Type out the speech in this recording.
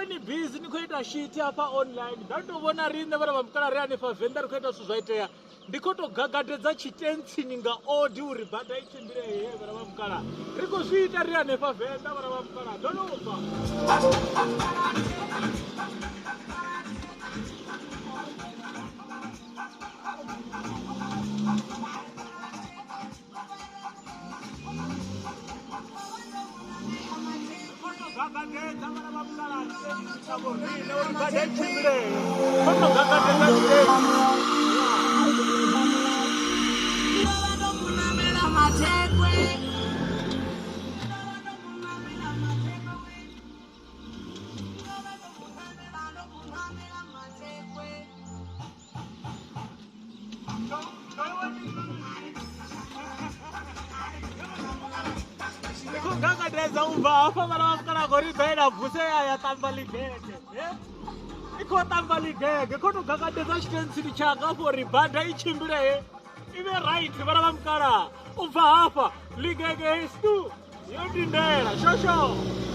ni busy ni kuita shit hapa online. Ndatovona rine vana vamukana riane favenda rikuita suzvaitea. Ndikotogagadedza Tshitentsi ninga odi uri bhadha ichimbire he vana vamukana. Rikuzviita riane favenda vana vamukana. Ndonobva. Gagadedza vana vamukana. Ndinorinne uri bhadha ichimbire he. Gagadedza Tshitentsi. Gagadedza umva afa vana vamukana goridzaira bvuse yaya tamba ligege. Iko tamba ligege kotogagadedza Tshitentsi chaka for bhadha ichimbire he. Ive right vana vamukana. Umva afa ligege is tu. Yodindera shosho.